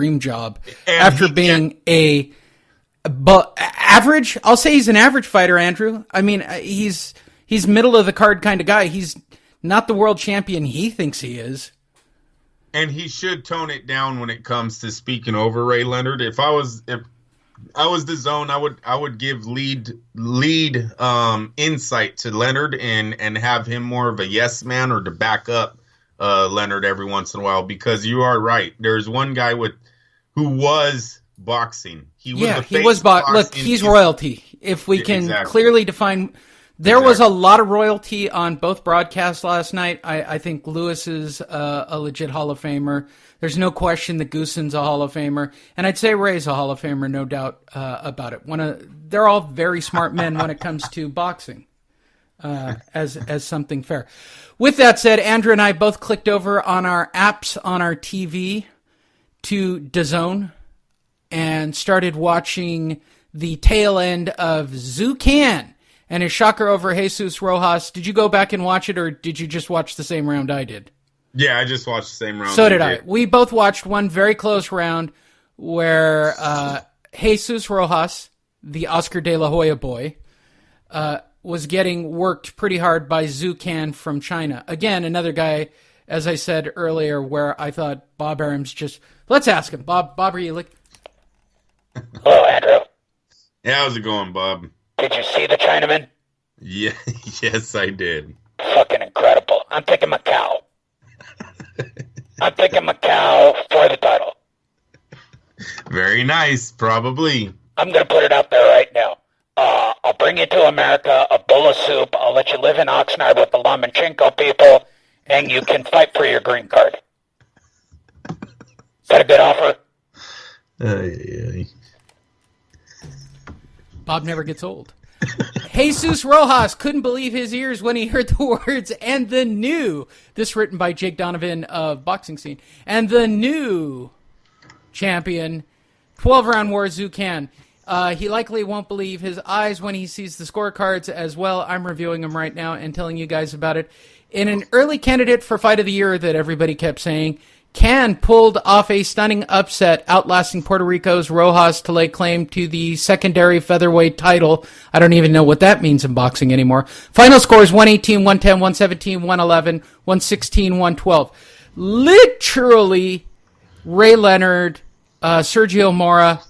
dream job after being average. I'll say he's an average fighter, Andrew. I mean, he's middle of the card kind of guy. He's not the world champion he thinks he is. And he should tone it down when it comes to speaking over Ray Leonard. If I was the zone, I would give lead insight to Leonard and have him more of a yes man or to back up Leonard every once in a while, because you are right. There's one guy who was boxing. He was boxing. Look, he's royalty. If we can clearly define. There was a lot of royalty on both broadcasts last night. I think Lewis is a legit Hall of Famer. There's no question that Goossen's a Hall of Famer. And I'd say Ray's a Hall of Famer, no doubt about it. They're all very smart men when it comes to boxing as something fair. With that said, Andrew and I both clicked over on our apps on our TV to DAZN and started watching the tail end of Zucan and his shocker over Jesus Rojas. Did you go back and watch it, or did you just watch the same round I did? Yeah, I just watched the same round. So did I. We both watched one very close round where Jesus Rojas, the Oscar de la Hoya boy, was getting worked pretty hard by Zucan from China. Again, another guy, as I said earlier, where I thought Bob Arum's just... Let's ask him. Bob, are you like... Hello, Andrew. Yeah, how's it going, Bob? Did you see the Chinaman? Yeah, yes, I did. Fucking incredible. I'm picking Macau. I'm picking Macau for the title. Very nice, probably. I'm going to put it out there right now. I'll bring you to America, a bowl of soup. I'll let you live in Oxnard with the Lomachenko people, and you can fight for your green card. Is that a good offer? Bob never gets old. Jesus Rojas couldn't believe his ears when he heard the words, and the new, this written by Jake Donovan of Boxing Scene, and the new champion, 12-round war Zucan. He likely won't believe his eyes when he sees the scorecards as well. I'm reviewing them right now and telling you guys about it. In an early candidate for Fight of the Year that everybody kept saying, Can pulled off a stunning upset, outlasting Puerto Rico's Rojas to lay claim to the secondary featherweight title. I don't even know what that means in boxing anymore. Final scores 118, 110, 117, 111, 116, 112. Literally, Ray Leonard, Sergio Mora,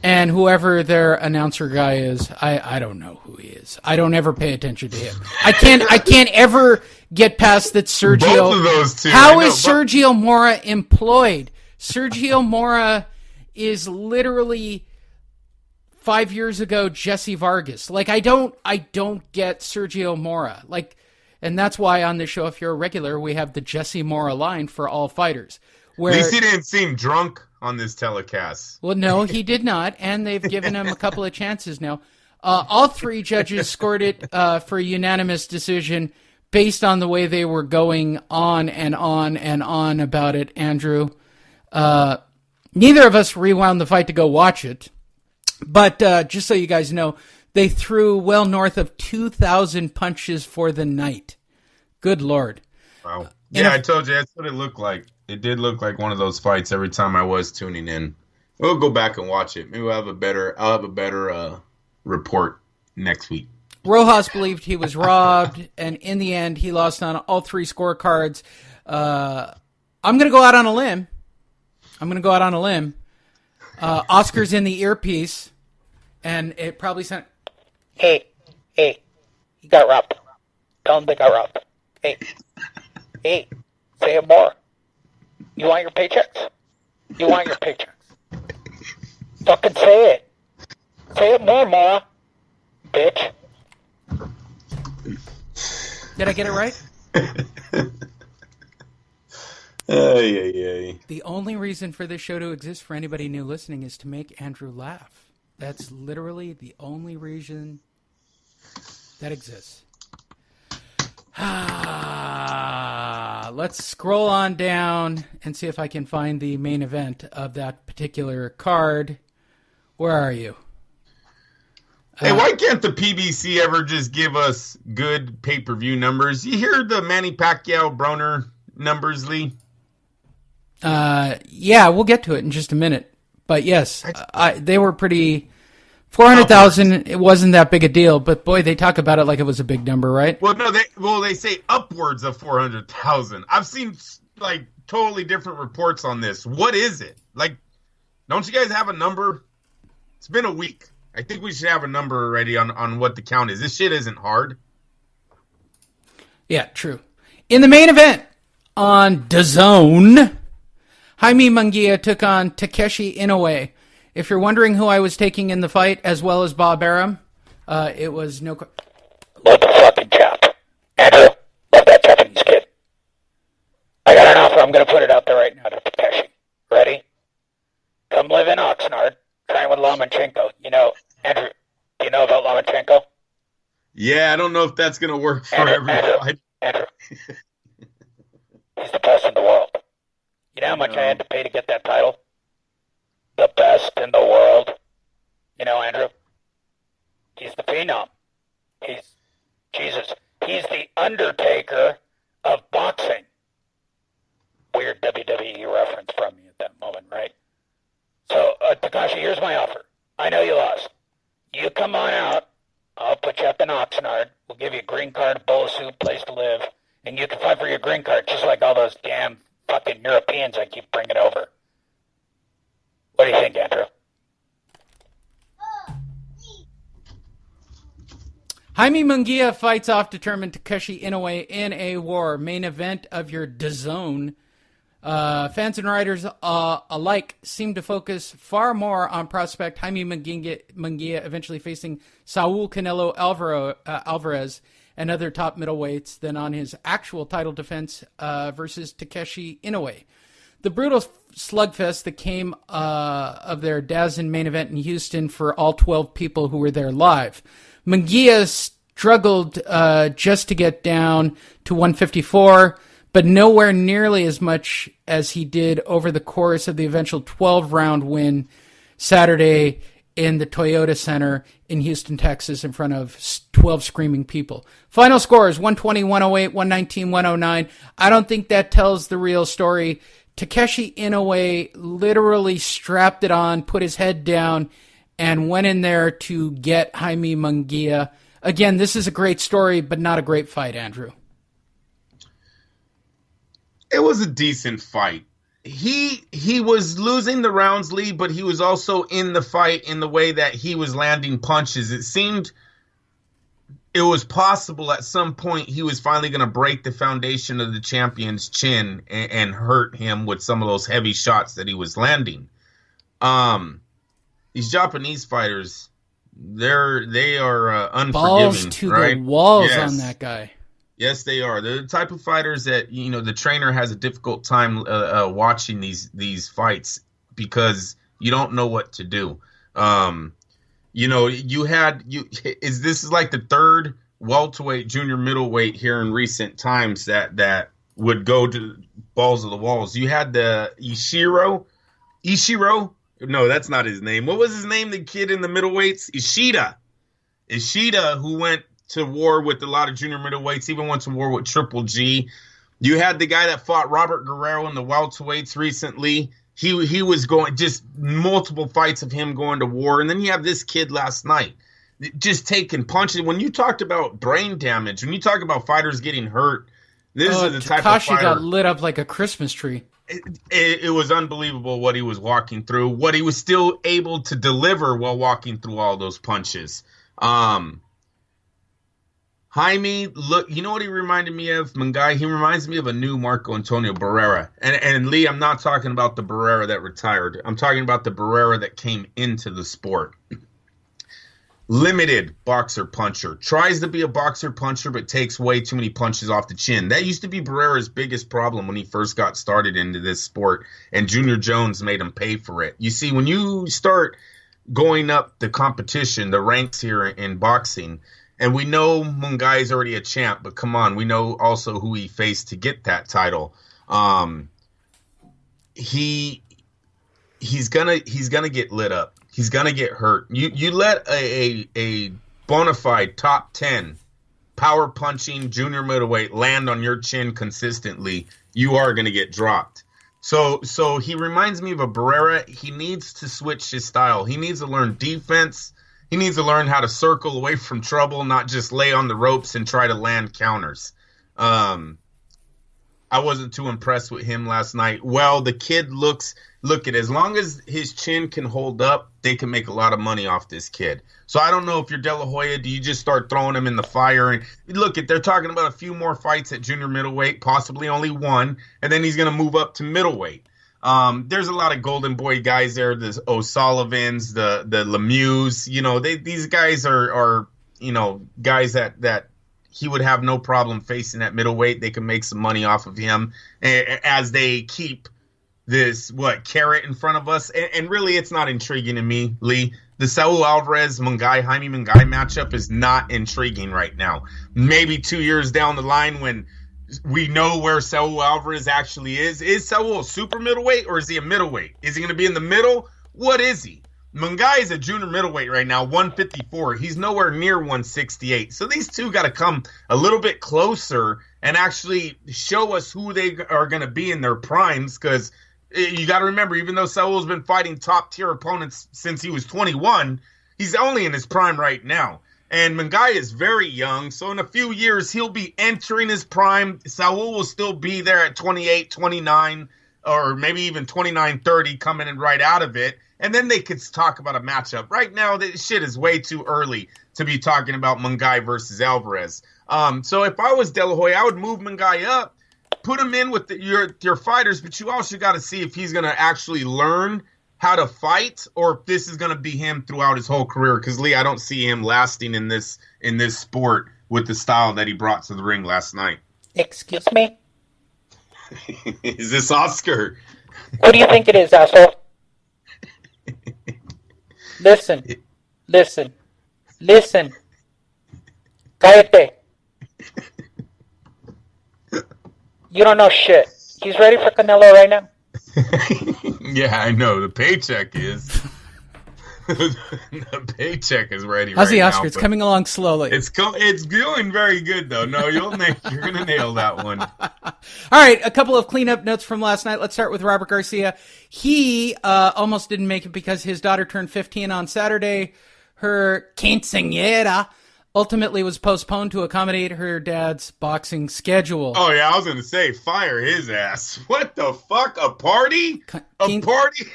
and whoever their announcer guy is. I don't know who he is. I don't ever pay attention to him. I can't ever get past that Sergio. Both of those two. How is Sergio Mora employed? Sergio Mora is literally 5 years ago Jesse Vargas. Like I don't get Sergio Mora. Like, and that's why on the show, if you're a regular, we have the Jesse Mora line for all fighters. Where, at least he didn't seem drunk on this telecast. Well, no, he did not, and they've given him a couple of chances now. All three judges scored it for a unanimous decision based on the way they were going on and on and on about it, Andrew. Neither of us rewound the fight to go watch it, but just so you guys know, they threw well north of 2,000 punches for the night. Good Lord. Wow. Yeah, I told you, that's what it looked like. It did look like one of those fights every time I was tuning in. We'll go back and watch it. Maybe I'll have a better report next week. Rojas believed he was robbed, and in the end, he lost on all three scorecards. I'm going to go out on a limb. Oscar's in the earpiece, and it probably sent... Hey, he got robbed. Tell him they got robbed. Hey, say it more. You want your paychecks? Fucking say it. Say it more, Mora. Bitch. Did I get it right? The only reason for this show to exist for anybody new listening is to make Andrew laugh. That's literally the only reason that exists. Let's scroll on down and see if I can find the main event of that particular card. Where are you? Hey, why can't the PBC ever just give us good pay-per-view numbers? You hear the Manny Pacquiao Broner numbers, Lee? Yeah, we'll get to it in just a minute. But yes, they were pretty. 400,000. It wasn't that big a deal, but boy, they talk about it like it was a big number, right? Well, no, they say upwards of 400,000. I've seen like totally different reports on this. What is it? Like, don't you guys have a number? It's been a week. I think we should have a number already on what the count is. This shit isn't hard. Yeah, true. In the main event on DAZN, Jaime Munguia took on Takeshi Inoue. If you're wondering who I was taking in the fight, as well as Bob Arum, it was no... Love the fucking chap. Andrew, love that Japanese kid. I got an offer. I'm going to put it out there right now to Takeshi. Ready? Come live in Oxnard. Train with Lomachenko. You know, Andrew, do you know about Lomachenko? Yeah, I don't know if that's going to work for everybody. Andrew. He's the best in the world. You know how much I had to pay to get that title? The best in the world. You know, Andrew? He's the phenom. He's the Undertaker of boxing. Weird WWE reference from me at that moment, right? So, Takashi, here's my offer. I know you lost. You come on out. I'll put you up in Oxnard. We'll give you a green card, a bowl of soup, place to live, and you can fight for your green card just like all those damn fucking Europeans I keep bringing over. What do you think, Andrew? Jaime Munguia fights off determined Takeshi Inoue in a war. Main event of your DAZN. Fans and writers alike seem to focus far more on prospect Jaime Munguia eventually facing Saul Canelo Alvarez and other top middleweights than on his actual title defense versus Takeshi Inoue. The brutal slugfest that came of their DAZN main event in Houston for all 12 people who were there live. Munguia struggled just to get down to 154, but nowhere nearly as much as he did over the course of the eventual 12-round win Saturday in the Toyota Center in Houston, Texas, in front of 12 screaming people. Final scores, 120, 108, 119, 109. I don't think that tells the real story. Takeshi Inoue literally strapped it on, put his head down, and went in there to get Jaime Munguia. Again, this is a great story, but not a great fight, Andrew. It was a decent fight. He was losing the rounds lead, but he was also in the fight in the way that he was landing punches. It seemed it was possible at some point he was finally going to break the foundation of the champion's chin and hurt him with some of those heavy shots that he was landing. These Japanese fighters, they are unforgiving. Balls to right? the walls on that guy. Yes, they are. They're the type of fighters that, you know, the trainer has a difficult time watching these fights because you don't know what to do. You know, this is like the third welterweight, junior middleweight here in recent times that would go to balls of the walls. You had the Ishiro. No, that's not his name. What was his name? The kid in the middleweights? Ishida, who went to war with a lot of junior middleweights, even went to war with Triple G. You had the guy that fought Robert Guerrero in the welterweights recently. He was going, just multiple fights of him going to war. And then you have this kid last night just taking punches. When you talked about brain damage, when you talk about fighters getting hurt, this is the type of fighter. Takashi got lit up like a Christmas tree. It was unbelievable what he was walking through, what he was still able to deliver while walking through all those punches. Jaime, look, you know what he reminded me of, Munguia? He reminds me of a new Marco Antonio Barrera. And Lee, I'm not talking about the Barrera that retired. I'm talking about the Barrera that came into the sport. Limited boxer puncher. Tries to be a boxer puncher, but takes way too many punches off the chin. That used to be Barrera's biggest problem when he first got started into this sport, and Junior Jones made him pay for it. You see, when you start going up the competition, the ranks here in boxing, and we know Munguia is already a champ, but come on, we know also who he faced to get that title. He's gonna get lit up. He's gonna get hurt. You let a bona fide top 10 power punching junior middleweight land on your chin consistently, you are gonna get dropped. So he reminds me of a Barrera. He needs to switch his style. He needs to learn defense. He needs to learn how to circle away from trouble, not just lay on the ropes and try to land counters. I wasn't too impressed with him last night. Well, the kid look at, as long as his chin can hold up, they can make a lot of money off this kid. So I don't know if you're De La Hoya, do you just start throwing him in the fire? And look at, they're talking about a few more fights at junior middleweight, possibly only one, and then he's going to move up to middleweight. There's a lot of Golden Boy guys there, the O'Sullivans, the Lemieux, these guys are guys that he would have no problem facing at middleweight. They can make some money off of him as they keep this, carrot in front of us. And really, it's not intriguing to me, Lee. The Saul Alvarez-Jaime Mungai matchup is not intriguing right now. Maybe 2 years down the line when we know where Saul Alvarez actually is. Is Saul a super middleweight or is he a middleweight? Is he going to be in the middle? What is he? Mungai is a junior middleweight right now, 154. He's nowhere near 168. So these two got to come a little bit closer and actually show us who they are going to be in their primes, because you got to remember, even though Saul's been fighting top-tier opponents since he was 21, he's only in his prime right now. And Mungai is very young, so in a few years, he'll be entering his prime. Saul will still be there at 28, 29, or maybe even 29, 30 coming in right out of it. And then they could talk about a matchup. Right now, this shit is way too early to be talking about Mungai versus Alvarez. So if I was De La Hoya, I would move Mungai up, put him in with your fighters, but you also got to see if he's going to actually learn how to fight, or if this is going to be him throughout his whole career. Because, Lee, I don't see him lasting in this sport with the style that he brought to the ring last night. Excuse me? Is this Oscar? What do you think it is, asshole? Listen. Cállate. You don't know shit. He's ready for Canelo right now. Yeah, I know. The paycheck is. The paycheck is ready. How's the Oscar? Now, it's coming along slowly. It's doing very good though. No, you're gonna nail that one. All right, a couple of cleanup notes from last night. Let's start with Robert Garcia. He almost didn't make it because his daughter turned 15 on Saturday. Her quinceañera ultimately was postponed to accommodate her dad's boxing schedule. Oh yeah, I was gonna say fire his ass. What the fuck? A party? A party?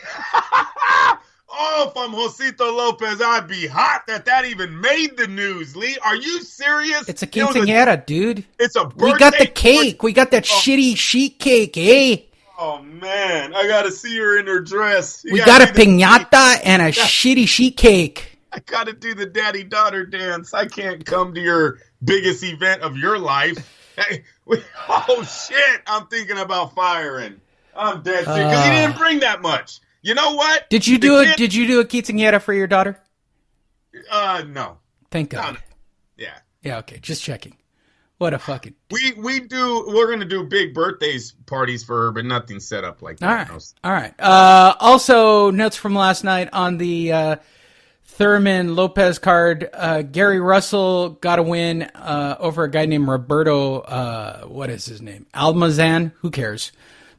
Oh, if I'm Josito Lopez, I'd be hot that even made the news, Lee. Are you serious? It's a quinceañera, dude. It's a birthday. We got the cake. We got that shitty sheet cake, eh? Oh, man. I got to see her in her dress. We got a piñata and a shitty sheet cake. I got to do the daddy-daughter dance. I can't come to your biggest event of your life. Hey, oh, shit. I'm thinking about firing. I'm dead serious because he didn't bring that much. You know what? Did you do a quinceañera for your daughter? No. Thank God. No. Yeah. Yeah, okay. Just checking. What a fucking... We're going to do big birthdays parties for her, but nothing set up like that. All right. Also, notes from last night on the Thurman Lopez card. Gary Russell got a win over a guy named Roberto, what is his name? Almazan? Who cares?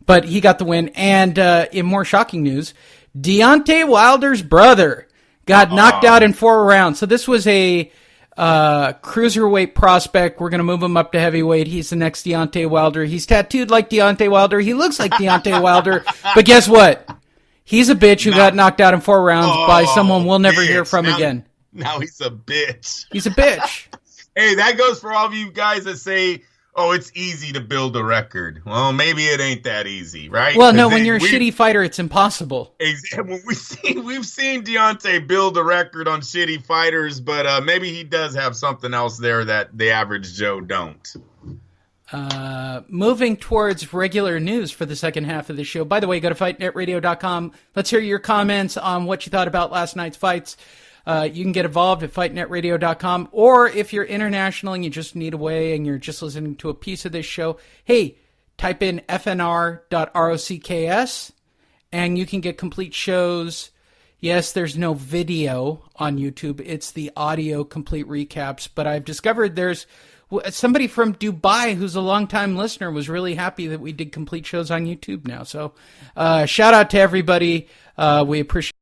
But he got the win. And in more shocking news, Deontay Wilder's brother got knocked out in 4 rounds. So this was a cruiserweight prospect. We're going to move him up to heavyweight. He's the next Deontay Wilder. He's tattooed like Deontay Wilder. He looks like Deontay Wilder. But guess what? He's a bitch who got knocked out in 4 rounds by someone we'll never hear from again. Now he's a bitch. He's a bitch. Hey, that goes for all of you guys that say, oh, it's easy to build a record. Well, maybe it ain't that easy, right? Well, no, when you're a shitty fighter, it's impossible. Exactly. We've seen Deontay build a record on shitty fighters, but maybe he does have something else there that the average Joe don't. Moving towards regular news for the second half of the show. By the way, go to fightnetradio.com. Let's hear your comments on what you thought about last night's fights. You can get involved at fightnetradio.com, or if you're international and you just need a way and you're just listening to a piece of this show, hey, type in fnr.rocks and you can get complete shows. Yes, there's no video on YouTube. It's the audio complete recaps, but I've discovered there's somebody from Dubai who's a longtime listener was really happy that we did complete shows on YouTube now. So shout out to everybody. We appreciate